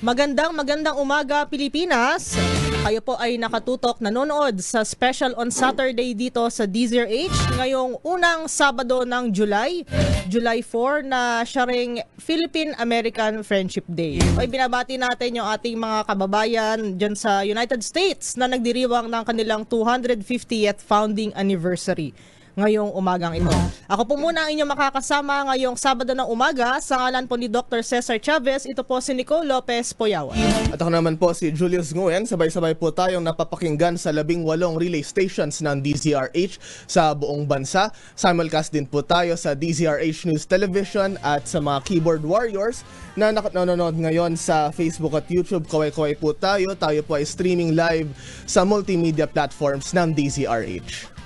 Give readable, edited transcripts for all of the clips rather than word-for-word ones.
Magandang umaga, Pilipinas. Kayo po ay nakatutok nanonood sa special on Saturday dito sa DZRH ngayong unang Sabado ng July 4 na siya ring Philippine-American Friendship Day. Ay binabati natin yung ating mga kababayan dyan sa United States na nagdiriwang ng kanilang 250th founding anniversary ngayong umagang ito. Ako po muna ang inyong makakasama ngayong Sabado ng umaga sa ngalan po ni Dr. Cesar Chavez. Ito po si Nicole Lopez Poyawan. At ako naman po si Julius Nguyen. Sabay-sabay po tayong napapakinggan sa 18 relay stations ng DZRH sa buong bansa. Simulcast din po tayo sa DZRH News Television at sa mga keyboard warriors na nanonood ngayon sa Facebook at YouTube. Kaway-kaway po tayo. Tayo po ay streaming live sa multimedia platforms ng DZRH.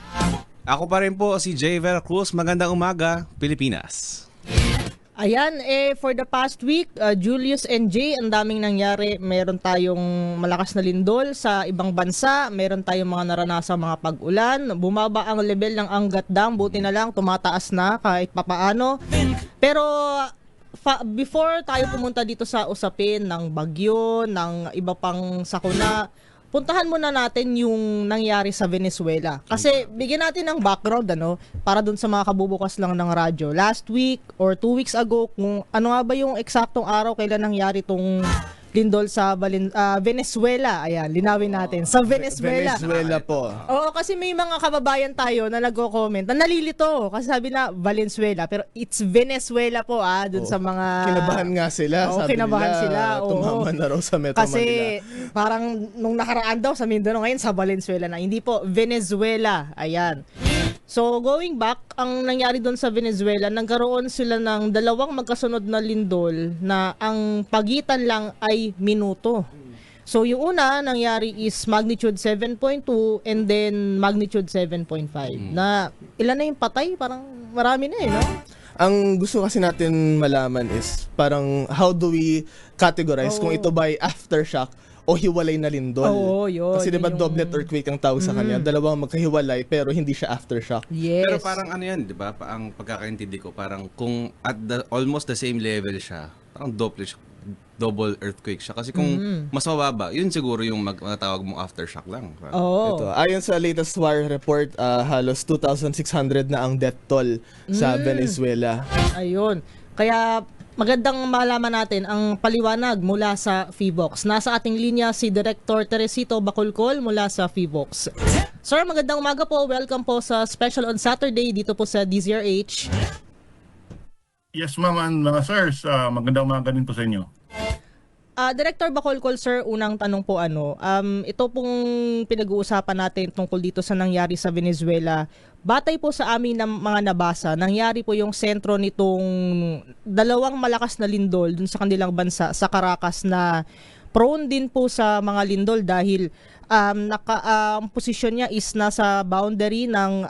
Ako pa rin po si Jay Vera Cruz. Magandang umaga, Pilipinas. Ayan, for the past week, Julius and Jay, ang daming nangyari. Meron tayong malakas na lindol sa ibang bansa. Meron tayong mga naranasang mga pag-ulan. Bumaba ang level ng Angat Dam. Buti na lang, tumataas na kahit papaano. Pero before tayo pumunta dito sa usapin ng bagyo, ng iba pang sakuna, puntahan muna natin yung nangyari sa Venezuela. Kasi bigyan natin ng background para dun sa mga kabubukas lang ng radyo. Last week or 2 weeks ago, kung ano nga ba yung eksaktong araw kailan nangyari tong lindol sa Venezuela. Ayan, linawin natin. Sa Venezuela. Venezuela po. Oo, kasi may mga kababayan tayo na nagko-comment na nalilito. Kasi sabi na Valenzuela. Pero it's Venezuela po dun sa mga... Kinabahan nga sila. Oo, sabi kinabahan nila, sila. Tumama na raw sa Metro kasi, Manila. parang nung nakaraan daw sa Mindanao, ngayon sa Valenzuela na. Hindi po, Venezuela. Ayan. So, going back, ang nangyari doon sa Venezuela, nagkaroon sila ng dalawang magkasunod na lindol na ang pagitan lang ay minuto. So, yung una nangyari is magnitude 7.2 and then magnitude 7.5. Na ilan na yung patay? Parang marami na no? Ang gusto kasi natin malaman is parang how do we categorize kung ito ba ay aftershock o hiwalay na lindol. Oo, yun. Kasi diba yung... doublet earthquake ang tawag sa kanya. Dalawang magkahiwalay pero hindi siya aftershock. Yes. Pero parang ano yan, di ba? Ang pagkakaintindi ko, parang kung at almost the same level siya, parang double earthquake siya. Kasi kung mas mababa, yun siguro yung matatawag mong aftershock lang. Oo. Ito, ayon sa latest wire report, halos 2,600 na ang death toll sa Venezuela. Ayun. Kaya magandang malaman natin ang paliwanag mula sa FIVOX. Nasa ating linya si Director Teresito Bacolcol mula sa FIVOX. Sir, magandang umaga po. Welcome po sa Special on Saturday dito po sa DZRH. Yes, ma'am and mga sirs. Magandang umaga din po sa inyo. Director Bacolcol, sir, unang tanong po ito pong pinag-uusapan natin tungkol dito sa nangyari sa Venezuela. Batay po sa amin ng mga nabasa, nangyari po yung sentro nitong dalawang malakas na lindol dun sa kanilang bansa, sa Caracas, na prone din po sa mga lindol dahil ang posisyon niya is nasa boundary ng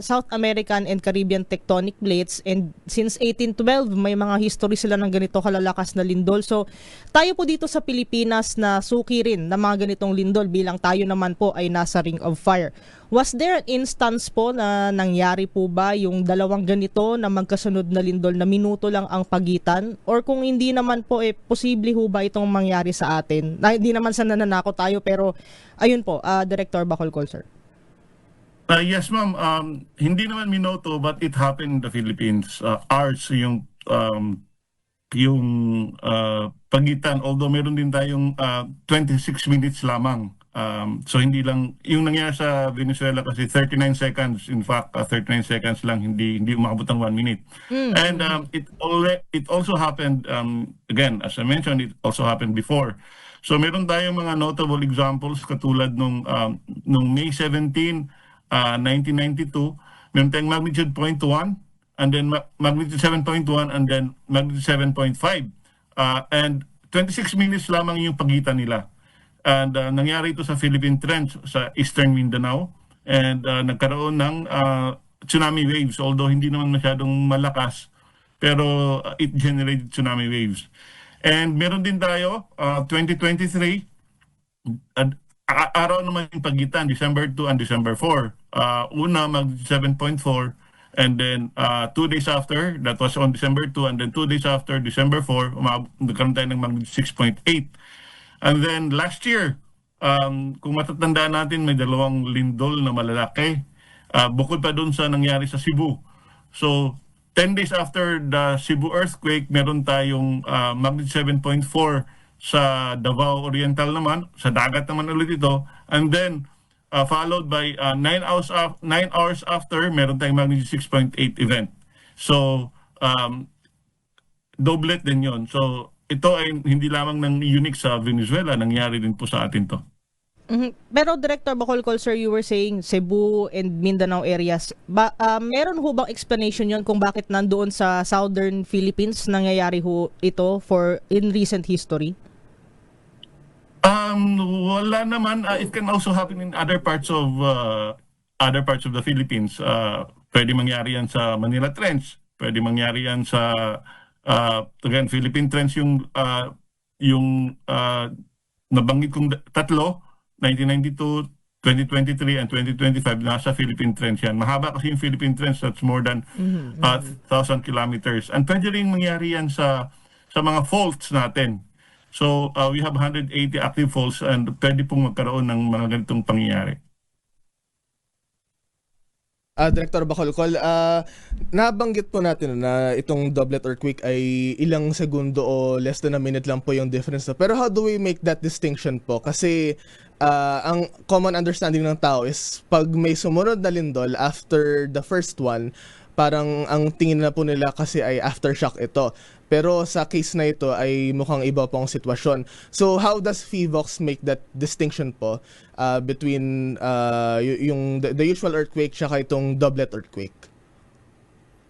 South American and Caribbean tectonic plates, and since 1812 may mga history sila ng ganito kalalakas na lindol. So tayo po dito sa Pilipinas na suki rin ng mga ganitong lindol bilang tayo naman po ay nasa Ring of Fire. Was there an instance po na nangyari po ba yung dalawang ganito na magkasunod na lindol na minuto lang ang pagitan? Or kung hindi naman po, posible ho ba itong mangyari sa atin? Hindi naman sa nananako tayo, pero ayun po, Director Bacolcol, sir. Yes, ma'am. Hindi naman minuto, but it happened in the Philippines. Hours yung pagitan, although meron din tayong 26 minutes lamang. So hindi lang yung nangyari sa Venezuela kasi 39 seconds, in fact 39 seconds lang, hindi umabot ng 1 minute. And it also happened again, as I mentioned, it also happened before. So meron tayong mga notable examples katulad nung May 17, 1992, meron tayong magnitude 0.1 and then magnitude 7.1 and then magnitude 7.5 and 26 minutes lamang yung pagitan nila. And nangyari ito sa Philippine Trench sa Eastern Mindanao, and nagkaroon ng tsunami waves, although hindi naman masyadong malakas, pero it generated tsunami waves. And meron din tayo 2023, araw naman yung pagitan, December 2 and December 4. Una mag 7.4 And then 2 days after, that was on December 2, and then 2 days after, December 4, nagkaroon tayo ng magnitude 6.8. And then last year, kung matatandaan natin, may dalawang lindol na malalaki. Bukod pa dun sa nangyari sa Cebu. So, 10 days after the Cebu earthquake, meron tayong magnitude 7.4 sa Davao Oriental naman, sa dagat naman ulit ito. And then, followed by 9 hours after, meron tayong magnitude 6.8 event. So, doublet din yon. So, ito ay hindi lamang ng unique sa Venezuela, nangyari din po sa atin to. Pero Director Bacolcol, sir, you were saying Cebu and Mindanao areas. Meron ho bang explanation yon kung bakit nandoon sa Southern Philippines nangyayari ho ito in recent history? Wala naman. It can also happen in other parts of the Philippines. Pwede mangyari yan sa Manila Trench. Pwede mangyari yan sa again, Philippine Trench yung nabanggit kong tatlo, 1992, 2023, and 2025, nasa Philippine Trench yan. Mahaba kasi yung Philippine Trench, that's more than 1,000 kilometers. And pwede rin mangyari yan sa mga faults natin. So, we have 180 active faults and pwede pong magkaroon ng mga ganitong pangyayari. Director Bacolcol, nabanggit po natin na itong doublet earthquake ay ilang segundo o less than a minute lang po yung difference. Pero how do we make that distinction po? Kasi ang common understanding ng tao is pag may sumunod na lindol after the first one, parang ang tingin na po nila kasi ay aftershock ito. Pero sa case na ito ay mukhang iba pong sitwasyon. So how does PHIVOLCS make that distinction po between the usual earthquake tsaka itong doublet earthquake?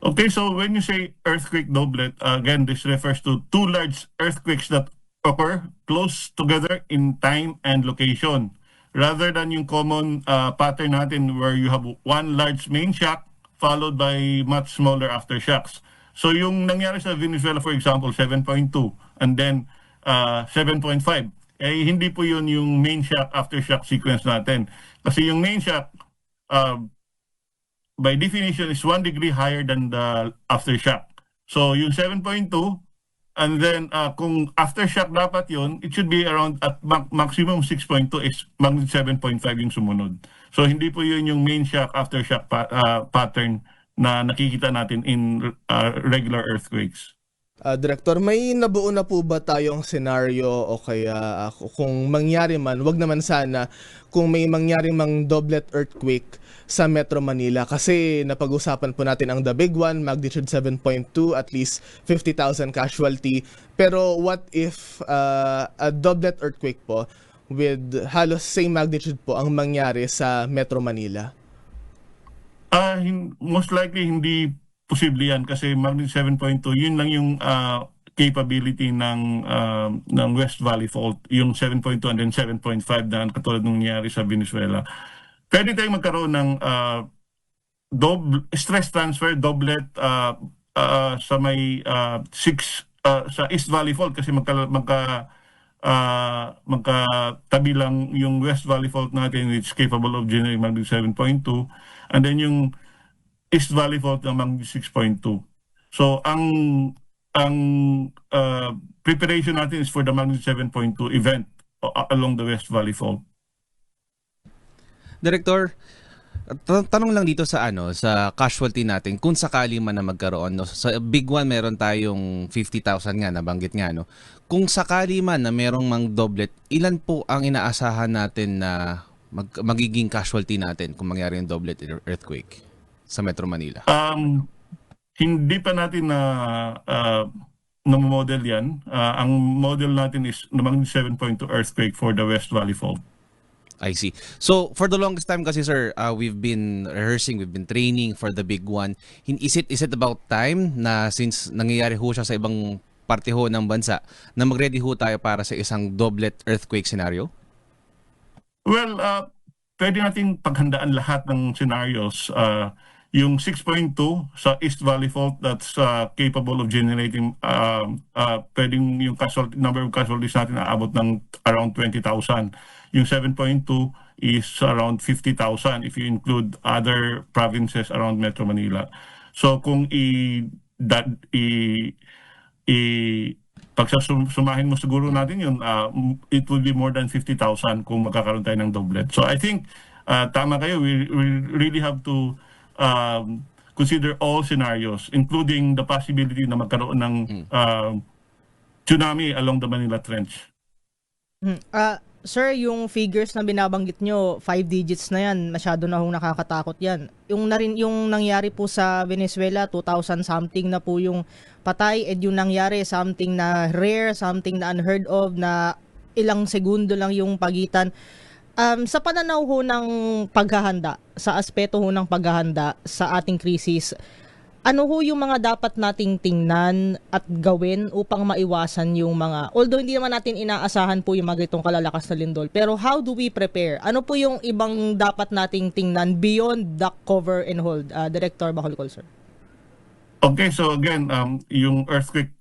Okay, so when you say earthquake doublet, again, this refers to two large earthquakes that occur close together in time and location. Rather than yung common pattern natin where you have one large main shock followed by much smaller aftershocks. So yung nangyari sa Venezuela, for example, 7.2 and then 7.5, hindi po yun yung main shock aftershock sequence natin. Kasi yung main shock, by definition, is 1 degree higher than the aftershock. So yung 7.2, and then kung aftershock dapat yun, it should be around at maximum 6.2 is magnitude 7.5 yung sumunod. So hindi po yun yung main shock aftershock pattern na nakikita natin in regular earthquakes. Director, may nabuo na po ba tayong scenario o kaya kung mangyari man, wag naman sana, kung may mangyari mang doublet earthquake sa Metro Manila? Kasi napag-usapan po natin ang the big one, magnitude 7.2, at least 50,000 casualty. Pero what if a doublet earthquake po with halos same magnitude po ang mangyari sa Metro Manila? Most likely hindi posible yan kasi magnitude 7.2 yun lang yung capability ng West Valley Fault, yung 7.2 and then 7.5 na katulad ng nangyari sa Venezuela. Pwede tayong magkaroon ng stress transfer doublet sa may sa East Valley Fault kasi magkatabi lang yung West Valley Fault natin, which is capable of generating magnitude 7.2, and then yung East Valley Fault ng magnitude 6.2. So ang preparation natin is for the magnitude 7.2 event along the West Valley Fault. Director, tanong lang dito sa sa casualty natin kung sakali man na magkaroon, no? Sa big one meron tayong 50,000 nga nabanggit nga, no. Kung sakali man na merong mang doublet, ilan po ang inaasahan natin na magiging casualty natin kung mangyari yung doublet earthquake sa Metro Manila? Hindi pa natin na model yan. Ang model natin is naman 7.2 earthquake for the West Valley Fault. I see. So for the longest time kasi sir, we've been rehearsing, we've been training for the big one. Is it about time na since nangyayari ho siya sa ibang parte ho ng bansa na mag-ready ho tayo para sa isang doublet earthquake scenario? Well, pwede natin paghandaan lahat ng scenarios. Yung 6.2 sa East Valley Fault, that's capable of generating, pwedeng yung number of casualties natin aabot ng around 20,000. Yung 7.2 is around 50,000 if you include other provinces around Metro Manila. So kung sumahin mo siguro natin yun, it will be more than 50,000 kung magkakaroon tayo ng doublet. So I think tama kayo, we really have to consider all scenarios, including the possibility na magkaroon ng tsunami along the Manila Trench. Sir, yung figures na binabanggit nyo, 5 digits na yan, masyado na hong nakakatakot yan. Yung nangyari po sa Venezuela, 2,000 something na po yung patay, and yung nangyari, something na rare, something na unheard of, na ilang segundo lang yung pagitan. Sa pananaw ho ng paghahanda, sa aspeto ho ng paghahanda sa ating krisis, ano ho yung mga dapat nating tingnan at gawin upang maiwasan yung mga, although hindi naman natin inaasahan po yung mga itong kalalakas na lindol, pero how do we prepare? Ano po yung ibang dapat nating tingnan beyond duck cover and hold? Director Bacolcol, sir. Okay, so again, yung earthquake,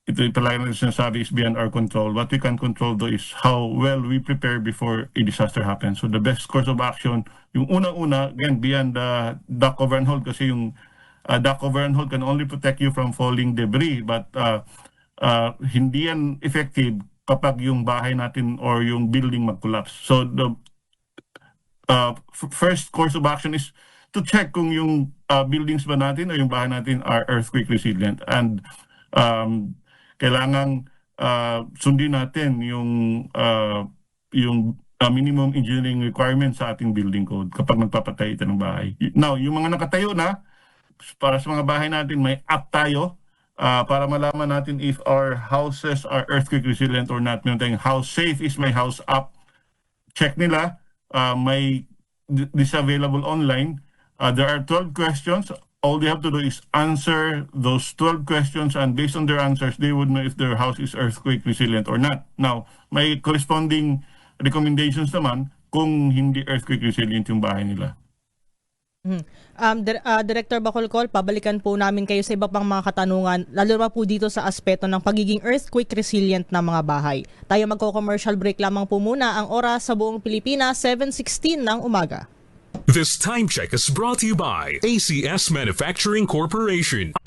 ito talaga na sinasabi is beyond our control. What we can control though is how well we prepare before a disaster happens. So the best course of action, yung unang-una, again, beyond the duck cover and hold, kasi yung duck cover and hold can only protect you from falling debris, but hindi yan effective kapag yung bahay natin or yung building mag-collapse. So the first course of action is to check kung yung buildings ba natin o yung bahay natin are earthquake resilient, and kailangang sundin natin yung minimum engineering requirements sa ating building code kapag magpapatay ito ng bahay. Now, yung mga nakatayo na, para sa mga bahay natin, may app tayo para malaman natin if our houses are earthquake resilient or not. Meron tayong How Safe is My House app. Check nila. This available online. There are 12 questions. All they have to do is answer those 12 questions, and based on their answers, they would know if their house is earthquake resilient or not. Now, may corresponding recommendations naman kung hindi earthquake resilient yung bahay nila. Director Bacolcol, pabalikan po namin kayo sa iba pang mga katanungan, lalo na po dito sa aspeto ng pagiging earthquake resilient na mga bahay. Tayo magko-commercial break lamang po muna. Ang oras sa buong Pilipinas, 7:16 ng umaga. This time check is brought to you by ACS Manufacturing Corporation.